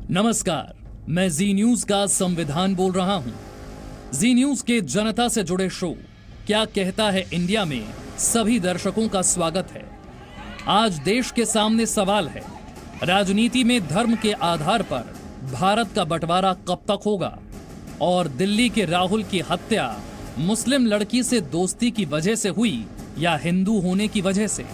नमस्कार, मैं जी न्यूज का संविधान बोल रहा हूं। जी न्यूज के जनता से जुड़े शो क्या कहता है इंडिया में सभी दर्शकों का स्वागत है। आज देश के सामने सवाल है, राजनीति में धर्म के आधार पर भारत का बंटवारा कब तक होगा और दिल्ली के राहुल की हत्या मुस्लिम लड़की से दोस्ती की वजह से हुई या हिंदू होने की वजह से।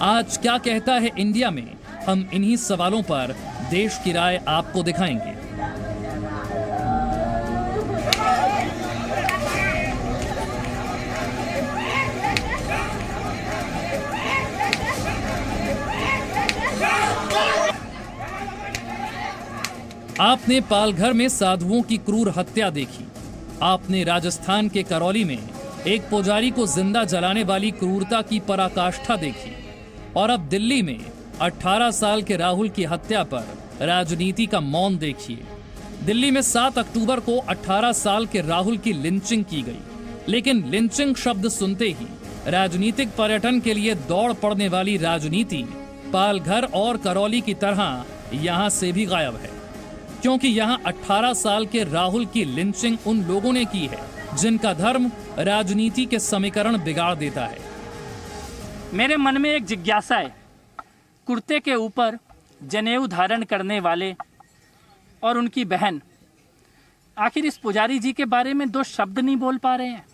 आज क्या कहता है इंडिया में हम इन्हीं सवालों पर देश की राय आपको दिखाएंगे। आपने पालघर में साधुओं की क्रूर हत्या देखी, आपने राजस्थान के करौली में एक पुजारी को जिंदा जलाने वाली क्रूरता की पराकाष्ठा देखी और अब दिल्ली में 18 साल के राहुल की हत्या पर राजनीति का मौन देखिए। दिल्ली में 7 अक्टूबर को 18 साल के राहुल की लिंचिंग की गई, लेकिन लिंचिंग शब्द सुनते ही राजनीतिक पर्यटन के लिए दौड़ पड़ने वाली राजनीति पालघर और करौली की तरह यहां से भी गायब है, क्योंकि यहां 18 साल के राहुल की लिंचिंग उन लोगों ने की है जिनका धर्म राजनीति के समीकरण बिगाड़ देता है। मेरे मन में एक जिज्ञासा है, कुर्ते के ऊपर जनेऊ धारण करने वाले और उनकी बहन आखिर इस पुजारी जी के बारे में 2 शब्द नहीं बोल पा रहे हैं,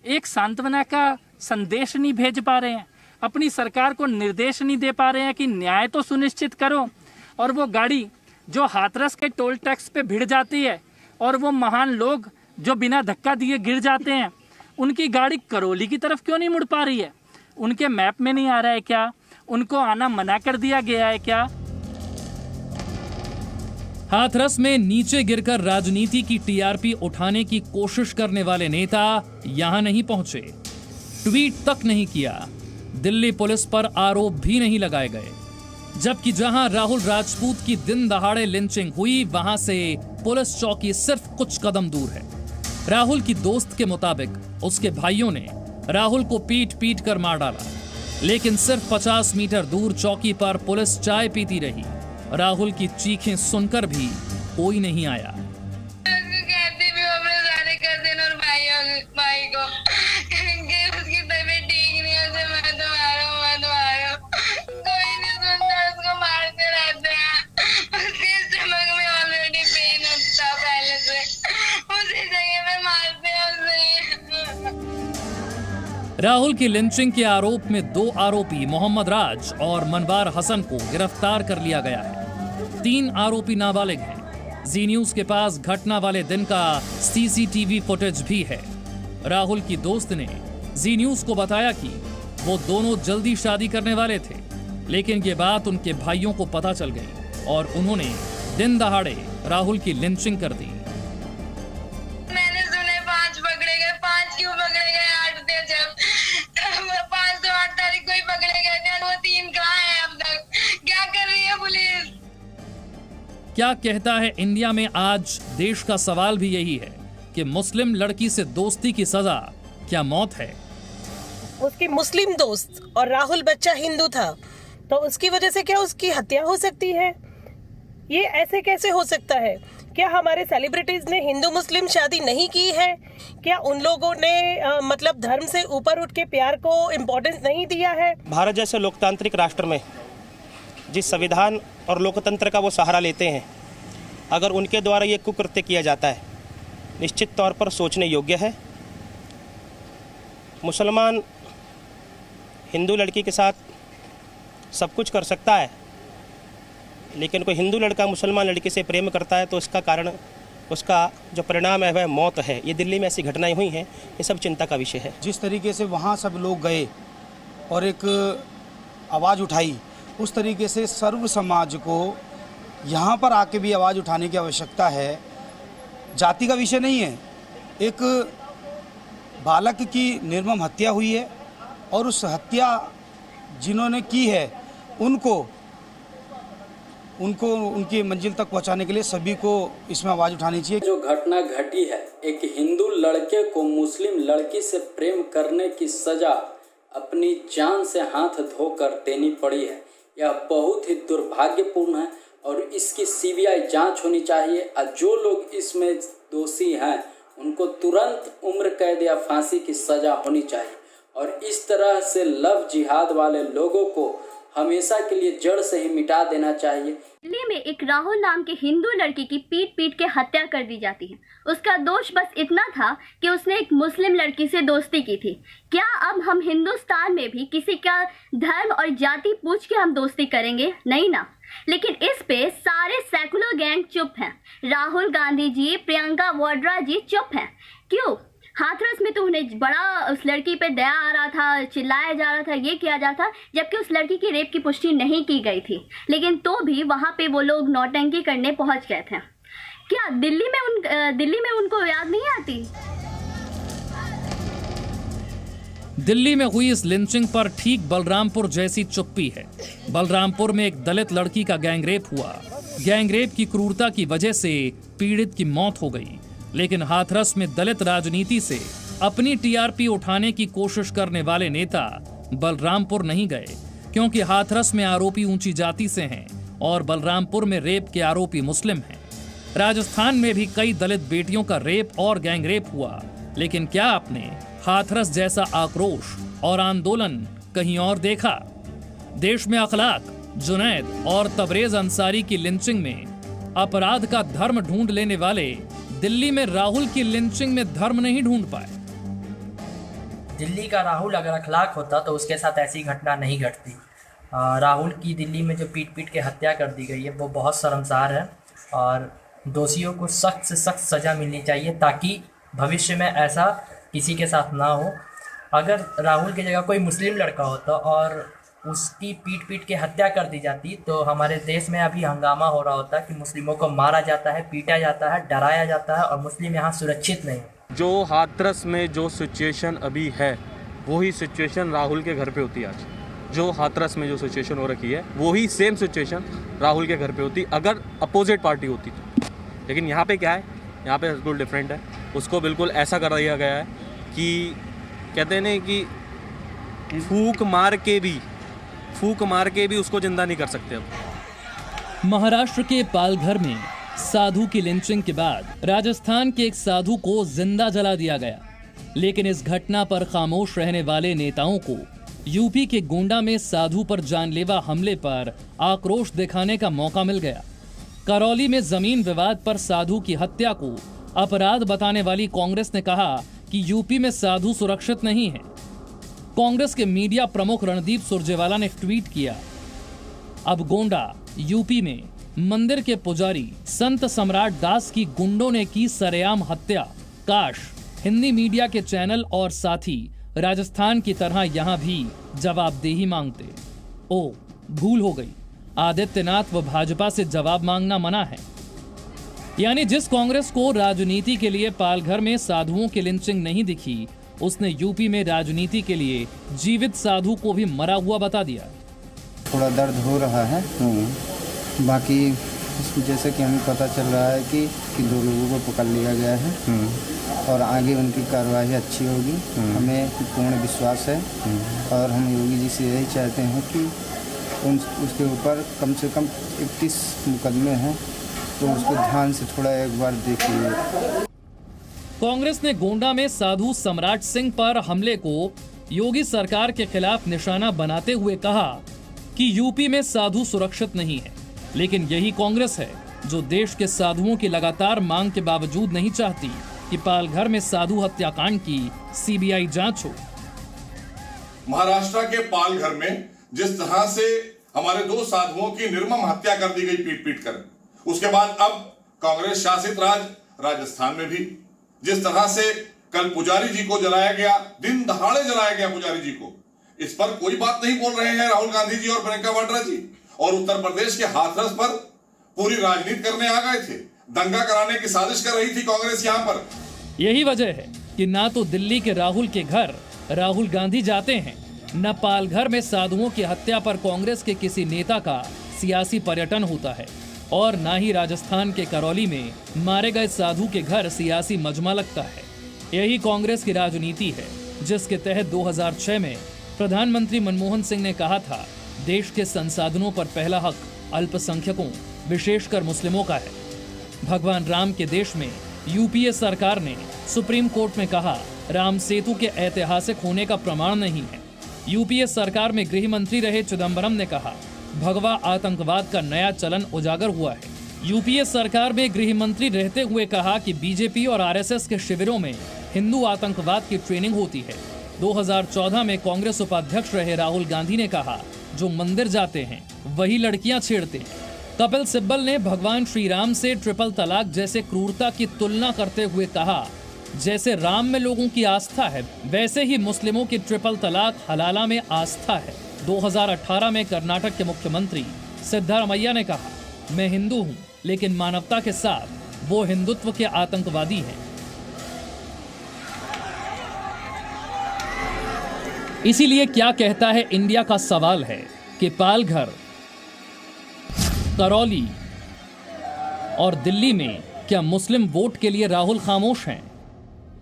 एक सांत्वना का संदेश नहीं भेज पा रहे हैं, अपनी सरकार को निर्देश नहीं दे पा रहे हैं कि न्याय तो सुनिश्चित करो। और वो गाड़ी जो हाथरस के टोल टैक्स पे भिड़ जाती है और वो महान लोग जो बिना धक्का दिए गिर जाते हैं, उनकी गाड़ी करौली की तरफ क्यों नहीं मुड़ पा रही है? उनके मैप में नहीं आ रहा है क्या? उनको आना मना कर दिया गया है क्या? हाथरस में नीचे गिरकर राजनीति की टीआरपी उठाने की कोशिश करने वाले नेता यहां नहीं पहुंचे, ट्वीट तक नहीं किया, दिल्ली पुलिस पर आरोप भी नहीं लगाए गए, जबकि जहां राहुल राजपूत की दिन दहाड़े लिंचिंग हुई वहां से पुलिस चौकी सिर्फ कुछ कदम दूर है। राहुल की दोस्त के मुताबिक उसके भाइयों ने राहुल को पीट पीट कर मार डाला, लेकिन सिर्फ 50 मीटर दूर चौकी पर पुलिस चाय पीती रही। राहुल की चीखें सुनकर भी कोई नहीं आया। कहते भी अपने सारे कजिन और भाई को उसकी तबीयत ठीक नहीं है, मैं तो मारो कोई नहीं सुनता, उसको मारते रहते हैं। उसके स्टमक में ऑलरेडी पेन होता पहले से, उसी जगह पे मारते हैं उसे। राहुल की लिंचिंग के आरोप में 2 आरोपी मोहम्मद राज और मनवार हसन को गिरफ्तार कर लिया गया है। 3 आरोपी नाबालिग हैं। जी न्यूज के पास घटना वाले दिन का सीसीटीवी फुटेज भी है। राहुल की दोस्त ने जी न्यूज को बताया कि वो दोनों जल्दी शादी करने वाले थे, लेकिन ये बात उनके भाइयों को पता चल गई और उन्होंने दिन दहाड़े राहुल की लिंचिंग कर दी। मैंने सुने 5 पकड़े गए, 5 क्यों पकड़े गए? 8 थे जब 5 तो 8 तारीख को ही पकड़े गए थे, वो 3 कहाँ हैं अब तक? क्या कर रही है पुलिस? क्या कहता है इंडिया में आज देश का सवाल भी यही है कि मुस्लिम लड़की से दोस्ती की सजा क्या मौत है? उसकी मुस्लिम दोस्त और राहुल बच्चा हिंदू था, तो उसकी वजह से क्या उसकी हत्या हो सकती है? ये ऐसे कैसे हो सकता है? क्या हमारे सेलिब्रिटीज ने हिंदू मुस्लिम शादी नहीं की है? क्या उन लोगों ने मतलब धर्म से ऊपर उठ के प्यार को इम्पोर्टेंस नहीं दिया है? भारत जैसे लोकतांत्रिक राष्ट्र में जिस संविधान और लोकतंत्र का वो सहारा लेते हैं, अगर उनके द्वारा ये कुकृत्य किया जाता है, निश्चित तौर पर सोचने योग्य है। मुसलमान हिंदू लड़की के साथ सब कुछ कर सकता है, लेकिन कोई हिंदू लड़का मुसलमान लड़की से प्रेम करता है तो उसका कारण, उसका जो परिणाम है वह मौत है। ये दिल्ली में ऐसी घटनाएं हुई हैं, ये सब चिंता का विषय है। जिस तरीके से वहाँ सब लोग गए और एक आवाज़ उठाई, उस तरीके से सर्व समाज को यहाँ पर आके भी आवाज़ उठाने की आवश्यकता है। जाति का विषय नहीं है, एक बालक की निर्मम हत्या हुई है और उस हत्या जिन्होंने की है उनको उनकी मंजिल तक पहुंचाने के लिए सभी को इसमें आवाज़ उठानी चाहिए। जो घटना घटी है, एक हिंदू लड़के को मुस्लिम लड़की से प्रेम करने की सजा अपनी जान से हाथ धोकर देनी पड़ी है, यह बहुत ही दुर्भाग्यपूर्ण है और इसकी सीबीआई जांच होनी चाहिए और जो लोग इसमें दोषी हैं उनको तुरंत उम्र कैद या फांसी की सज़ा होनी चाहिए। और इस तरह से लव जिहाद वाले लोगों को हमेशा के लिए जड़ से ही मिटा देना चाहिए। दिल्ली में एक राहुल नाम के हिंदू लड़की की पीट पीट के हत्या कर दी जाती है। उसका दोष बस इतना था कि उसने एक मुस्लिम लड़की से दोस्ती की थी। क्या अब हम हिंदुस्तान में भी किसी का धर्म और जाति पूछ के हम दोस्ती करेंगे? नहीं ना। लेकिन इस पे सारे सेकुलर गैंग चुप हैं। राहुल गांधी जी, प्रियंका वाड्रा जी चुप हैं। क्यों? हाथरस में तो उन्हें बड़ा उस लड़की पे दया आ रहा था, चिल्लाया जा रहा था, ये किया जा रहा था, जबकि उस लड़की की रेप की पुष्टि नहीं की गई थी। लेकिन तो भी वहां पे वो लोग नौटंकी करने पहुंच गए थे। क्या दिल्ली में उनको याद नहीं आती? दिल्ली में हुई इस लिंचिंग पर ठीक बलरामपुर जैसी चुप्पी है। बलरामपुर में एक दलित लड़की का गैंगरेप हुआ। गैंगरेप की क्रूरता की वजह से पीड़ित की मौत हो गई। लेकिन हाथरस में दलित राजनीति से अपनी टीआरपी उठाने की कोशिश करने वाले नेता बलरामपुर नहीं गए, क्योंकि हाथरस में आरोपी ऊंची जाति से हैं और बलरामपुर में रेप के आरोपी मुस्लिम हैं। राजस्थान में भी कई दलित बेटियों का रेप और गैंगरेप हुआ। लेकिन क्या आपने हाथरस जैसा आक्रोश और आंदोलन कहीं और देखा? देश में अखलाक, जुनैद और तबरेज अंसारी की लिंचिंग में अपराध का धर्म ढूंढ लेने वाले दिल्ली में राहुल की लिंचिंग में धर्म नहीं ढूंढ पाए। दिल्ली का राहुल अगर अखलाक होता तो उसके साथ ऐसी घटना नहीं घटती। राहुल की दिल्ली में जो पीट पीट के हत्या कर दी गई है वो बहुत शर्मसार है और दोषियों को सख्त से सख्त सज़ा मिलनी चाहिए ताकि भविष्य में ऐसा किसी के साथ ना हो। अगर राहुल की जगह कोई मुस्लिम लड़का होता और उसकी पीट पीट के हत्या कर दी जाती तो हमारे देश में अभी हंगामा हो रहा होता कि मुस्लिमों को मारा जाता है, पीटा जाता है, डराया जाता है और मुस्लिम यहाँ सुरक्षित नहीं। जो हाथरस में जो सिचुएशन अभी है वही सिचुएशन राहुल के घर पे होती आज। जो हाथरस में जो सिचुएशन हो रखी है वही सेम सिचुएशन राहुल के घर पे होती अगर अपोजिट पार्टी होती तो। लेकिन यहाँ पे क्या है, यहाँ पे बिल्कुल डिफरेंट है। उसको बिल्कुल ऐसा कर दिया गया है कि कहते हैं ना कि फूक मार के भी उसको जिंदा नहीं कर सकते। अब महाराष्ट्र के पालघर में साधु की लिंचिंग के बाद राजस्थान के एक साधु को जिंदा जला दिया गया। लेकिन इस घटना पर खामोश रहने वाले नेताओं को यूपी के गोंडा में साधु पर जानलेवा हमले पर आक्रोश दिखाने का मौका मिल गया। करौली में जमीन विवाद पर साधु की हत्या को अपराध बताने वाली कांग्रेस ने कहा कि यूपी में साधु सुरक्षित नहीं है। कांग्रेस के मीडिया प्रमुख रणदीप सुरजेवाला ने ट्वीट किया, अब गोंडा यूपी में मंदिर के पुजारी संत सम्राट दास की गुंडों ने की सरेआम हत्या। काश हिंदी मीडिया के चैनल और साथी राजस्थान की तरह यहां भी जवाबदेही मांगते। ओ भूल हो गई, आदित्यनाथ व भाजपा से जवाब मांगना मना है। यानी जिस कांग्रेस को राजनीति के लिए पालघर में साधुओं की लिंचिंग नहीं दिखी, उसने यूपी में राजनीति के लिए जीवित साधु को भी मरा हुआ बता दिया। थोड़ा दर्द हो रहा है। बाकी जैसे कि हमें पता चल रहा है कि 2 लोगों को पकड़ लिया गया है और आगे उनकी कार्रवाई अच्छी होगी। हमें पूर्ण विश्वास है और हम योगी जी से यही चाहते हैं कि उसके ऊपर कम से कम 31 मुकदमे हैं, तो उसको ध्यान से थोड़ा एक बार देखिए। कांग्रेस ने गोंडा में साधु सम्राट सिंह पर हमले को योगी सरकार के खिलाफ निशाना बनाते हुए कहा कि यूपी में साधु सुरक्षित नहीं है। लेकिन यही कांग्रेस है जो देश के साधुओं की लगातार मांग के बावजूद नहीं चाहती कि पालघर में साधु हत्याकांड की सीबीआई जांच हो। महाराष्ट्र के पालघर में जिस तरह से हमारे 2 साधुओं की निर्मम हत्या कर दी गई पीट पीट कर, उसके बाद अब कांग्रेस शासित राजस्थान में भी जिस तरह से कल पुजारी जी को जलाया गया, दिन दहाड़े जलाया गया पुजारी जी को, इस पर कोई बात नहीं बोल रहे हैं राहुल गांधी जी और प्रियंका वाड्रा जी। और उत्तर प्रदेश के हाथरस पर पूरी राजनीति करने आ गए थे, दंगा कराने की साजिश कर रही थी कांग्रेस यहाँ पर। यही वजह है कि ना तो दिल्ली के राहुल के घर राहुल गांधी जाते हैं, न पालघर में साधुओं की हत्या पर कांग्रेस के किसी नेता का सियासी पर्यटन होता है और न ही राजस्थान के करौली में मारे गए साधु के घर सियासी मजमा लगता है। यही कांग्रेस की राजनीति है जिसके तहत 2006 में प्रधानमंत्री मनमोहन सिंह ने कहा था, देश के संसाधनों पर पहला हक अल्पसंख्यकों विशेषकर मुस्लिमों का है। भगवान राम के देश में यूपीए सरकार ने सुप्रीम कोर्ट में कहा राम सेतु के ऐतिहासिक होने का प्रमाण नहीं है। यूपीए सरकार में गृह मंत्री रहे चिदम्बरम ने कहा भगवा आतंकवाद का नया चलन उजागर हुआ है। यूपीए सरकार में गृह मंत्री रहते हुए कहा कि बीजेपी और आरएसएस के शिविरों में हिंदू आतंकवाद की ट्रेनिंग होती है। 2014 में कांग्रेस उपाध्यक्ष रहे राहुल गांधी ने कहा जो मंदिर जाते हैं वही लड़कियां छेड़ते हैं। कपिल सिब्बल ने भगवान श्री राम से ट्रिपल तलाक जैसे क्रूरता की तुलना करते हुए कहा जैसे राम में लोगों की आस्था है वैसे ही मुस्लिमों की ट्रिपल तलाक हलाला में आस्था है। 2018 में कर्नाटक के मुख्यमंत्री सिद्धारमैया ने कहा मैं हिंदू हूं लेकिन मानवता के साथ वो हिंदुत्व के आतंकवादी हैं। इसीलिए क्या कहता है इंडिया का सवाल है कि पालघर, करौली और दिल्ली में क्या मुस्लिम वोट के लिए राहुल खामोश हैं?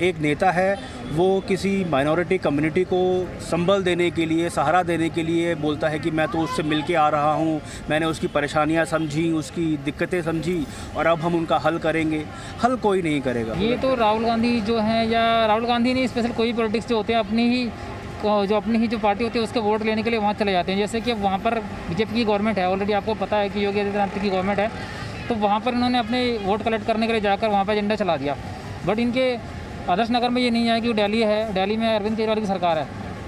एक नेता है वो किसी माइनॉरिटी कम्युनिटी को संबल देने के लिए, सहारा देने के लिए बोलता है कि मैं तो उससे मिल के आ रहा हूँ, मैंने उसकी परेशानियाँ समझी, उसकी दिक्कतें समझी और अब हम उनका हल करेंगे। हल कोई नहीं करेगा। ये तो राहुल गांधी जो हैं या राहुल गांधी नहीं, स्पेशल कोई पॉलिटिक्स जो होते हैं अपनी ही जो पार्टी होती है उसके वोट लेने के लिए वहाँ चले जाते हैं। जैसे कि वहाँ पर बीजेपी की गवर्नमेंट है, ऑलरेडी आपको पता है कि योगी आदित्यनाथ की गवर्नमेंट है, तो वहाँ पर इन्होंने अपने वोट कलेक्ट करने के लिए जाकर वहाँ पर एजेंडा चला दिया। बट इनके आदर्श नगर में ये नहीं है कि दिल्ली है, दिल्ली में अरविंद केजरीवाल की सरकार है,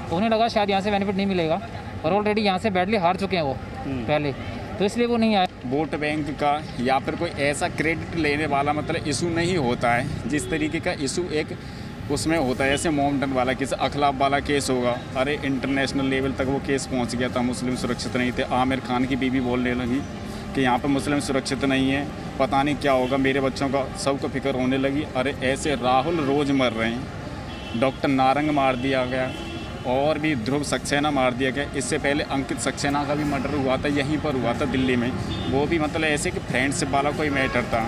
तो उन्हें लगा शायद यहाँ से बेनिफिट नहीं मिलेगा और ऑलरेडी यहाँ से बैडली हार चुके हैं वो पहले, तो इसलिए वो नहीं आए। वोट बैंक का या फिर कोई ऐसा क्रेडिट लेने वाला मतलब इशू नहीं होता है जिस तरीके का इशू एक उसमें होता है। जैसे मोमडन वाला केस, अखलाफ वाला केस होगा, अरे इंटरनेशनल लेवल तक वो केस पहुंच गया था, मुस्लिम सुरक्षित नहीं थे। आमिर खान की बीवी बोलने लगी कि यहाँ पर मुस्लिम सुरक्षित नहीं है, पता नहीं क्या होगा, मेरे बच्चों का सबको फिक्र होने लगी। अरे ऐसे राहुल रोज़ मर रहे हैं। डॉक्टर नारंग मार दिया गया और भी ध्रुव सक्सेना मार दिया गया। इससे पहले अंकित सक्सेना का भी मर्डर हुआ था, यहीं पर हुआ था दिल्ली में। वो भी मतलब ऐसे कि फ्रेंडशिप वाला कोई मैटर था।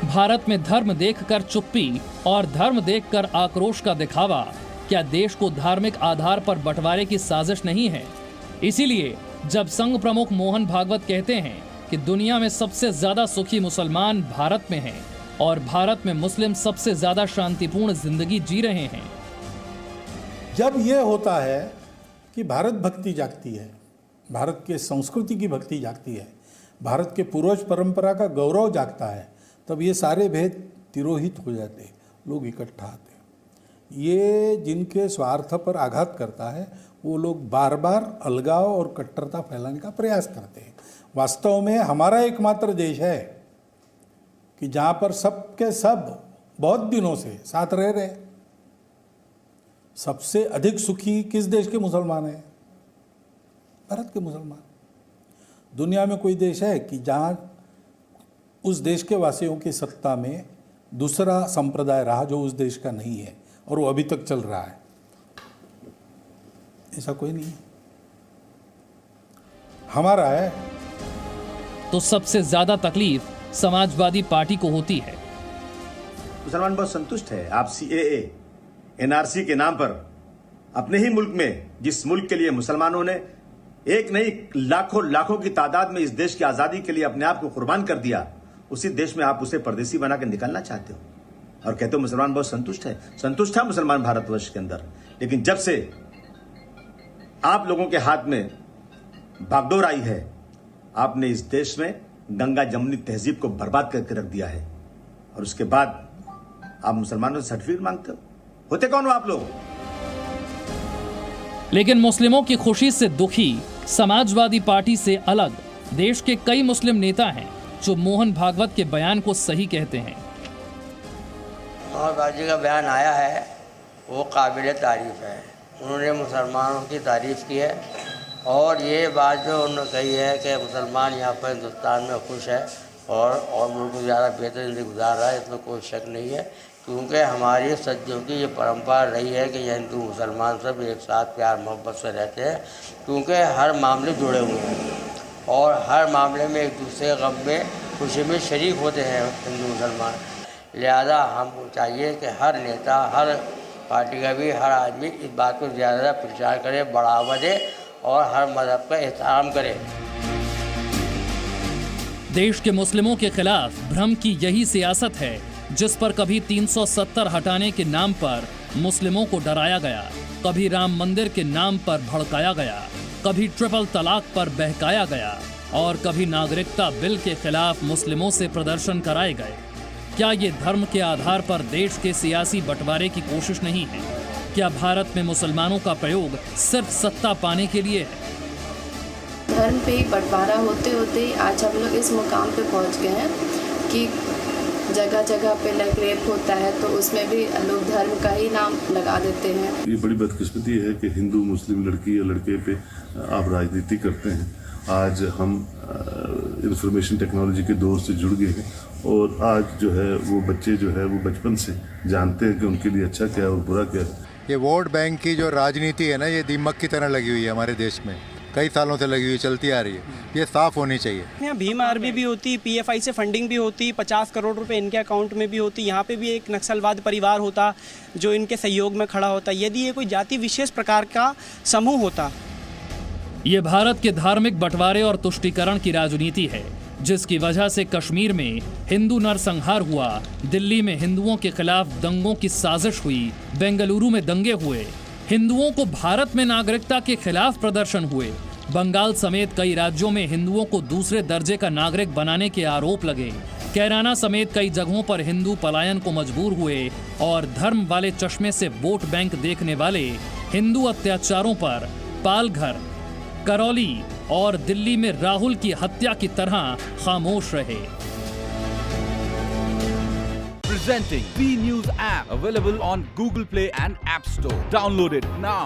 भारत में धर्म देखकर चुप्पी और धर्म देखकर आक्रोश का दिखावा क्या देश को धार्मिक आधार पर बंटवारे की साजिश नहीं है? इसीलिए जब संघ प्रमुख मोहन भागवत कहते हैं कि दुनिया में सबसे ज्यादा सुखी मुसलमान भारत में हैं और भारत में मुस्लिम सबसे ज्यादा शांतिपूर्ण जिंदगी जी रहे हैं। जब यह होता है कि भारत भक्ति जागती है, भारत के संस्कृति की भक्ति जागती है, भारत के पूर्वज परंपरा का गौरव जागता है, तब ये सारे भेद तिरोहित हो जाते हैं, लोग इकट्ठा आते हैं। ये जिनके स्वार्थ पर आघात करता है वो लोग बार बार अलगाव और कट्टरता फैलाने का प्रयास करते हैं। वास्तव में हमारा एकमात्र देश है कि जहाँ पर सबके सब बहुत दिनों से साथ रह रहे। सबसे अधिक सुखी किस देश के मुसलमान हैं? भारत के मुसलमान। दुनिया में कोई देश है कि जहाँ उस देश के वासियों की सत्ता में दूसरा संप्रदाय रहा जो उस देश का नहीं है और वो अभी तक चल रहा है? ऐसा कोई नहीं है, हमारा है। तो सबसे ज्यादा तकलीफ समाजवादी पार्टी को होती है। मुसलमान बहुत संतुष्ट है। आप CAA, NRC के नाम पर अपने ही मुल्क में, जिस मुल्क के लिए मुसलमानों ने एक नहीं लाखों की तादाद में इस देश की आजादी के लिए अपने आप को कुर्बान कर दिया, उसी देश में आप उसे परदेसी बना के निकलना चाहते हो और कहते हो मुसलमान बहुत संतुष्ट है। संतुष्ट है मुसलमान भारतवर्ष के अंदर, लेकिन जब से आप लोगों के हाथ में बागडोर आई है, आपने इस देश में गंगा जमुनी तहजीब को बर्बाद करके रख दिया है और उसके बाद आप मुसलमानों से सर्टिफिकेट मांगते हो। होते कौन हो आप लोग? लेकिन मुस्लिमों की खुशी से दुखी समाजवादी पार्टी से अलग देश के कई मुस्लिम नेता हैं जो मोहन भागवत के बयान को सही कहते हैं। मोहन भागवत जी का बयान आया है वो काबिल तारीफ है। उन्होंने मुसलमानों की तारीफ की है और ये बात जो उन्होंने कही है कि मुसलमान यहाँ पर हिंदुस्तान में खुश है और मुल्क को ज़्यादा बेहतर ज़िंदगी गुजार रहा है, इसमें कोई शक नहीं है, क्योंकि हमारी सदियों की ये परंपरा रही है कि हिंदू मुसलमान सब एक साथ प्यार मोहब्बत से रहते हैं, क्योंकि हर मामले जुड़े हुए हैं और हर मामले में एक दूसरे के गम में खुशी में शरीक होते हैं हिंदू मुसलमान। लिहाजा हमको चाहिए कि हर नेता, हर पार्टी का भी हर आदमी इस बात को ज़्यादा प्रचार करे, बढ़ावा दे और हर मज़हब का एहतराम करे। देश के मुस्लिमों के खिलाफ भ्रम की यही सियासत है जिस पर कभी 370 हटाने के नाम पर मुस्लिमों को डराया गया, कभी राम मंदिर के नाम पर भड़काया गया, कभी ट्रिपल तलाक पर बहकाया गया और कभी नागरिकता बिल के खिलाफ मुस्लिमों से प्रदर्शन कराए गए। क्या ये धर्म के आधार पर देश के सियासी बंटवारे की कोशिश नहीं है? क्या भारत में मुसलमानों का प्रयोग सिर्फ सत्ता पाने के लिए है? धर्म पे बंटवारा होते होते ही आज हम लोग इस मुकाम पे पहुंच गए हैं कि जगह जगह पे लाइक रेप होता है तो उसमें भी लोग धर्म का ही नाम लगा देते हैं। ये बड़ी बदकिस्मती है कि हिंदू मुस्लिम लड़की या लड़के पे आप राजनीति करते हैं। आज हम इंफॉर्मेशन टेक्नोलॉजी के दौर से जुड़ गए हैं और आज जो है वो बच्चे जो है वो बचपन से जानते हैं कि उनके लिए अच्छा क्या है और बुरा क्या है। ये वोट बैंक की जो राजनीति है ना, ये दीमक की तरह लगी हुई है हमारे देश में, कई सालों से लगी हुई, चलती आ रही है। ये साफ होनी चाहिए। यहाँ भीम आर्मी भी होती, पीएफआई से फंडिंग भी होती, 50 करोड़ रुपए इनके अकाउंट में भी होती। यहाँ पे भी एक नक्सलवाद परिवार होता जो इनके सहयोग में खड़ा होता। यदि ये कोई जाति विशेष प्रकार का समूह होता। ये भारत के धार्मिक बंटवारे और तुष्टीकरण की राजनीति है जिसकी वजह से कश्मीर में हिंदू नरसंहार हुआ, दिल्ली में हिंदुओं के खिलाफ दंगों की साजिश हुई, बेंगलुरु में दंगे हुए, हिंदुओं को भारत में नागरिकता के खिलाफ प्रदर्शन हुए, बंगाल समेत कई राज्यों में हिंदुओं को दूसरे दर्जे का नागरिक बनाने के आरोप लगे, कैराना समेत कई जगहों पर हिंदू पलायन को मजबूर हुए और धर्म वाले चश्मे से वोट बैंक देखने वाले हिंदू अत्याचारों पर पालघर, करौली और दिल्ली में राहुल की हत्या की तरह खामोश रहे। Presenting V News app available on Google Play and App Store. Download it now.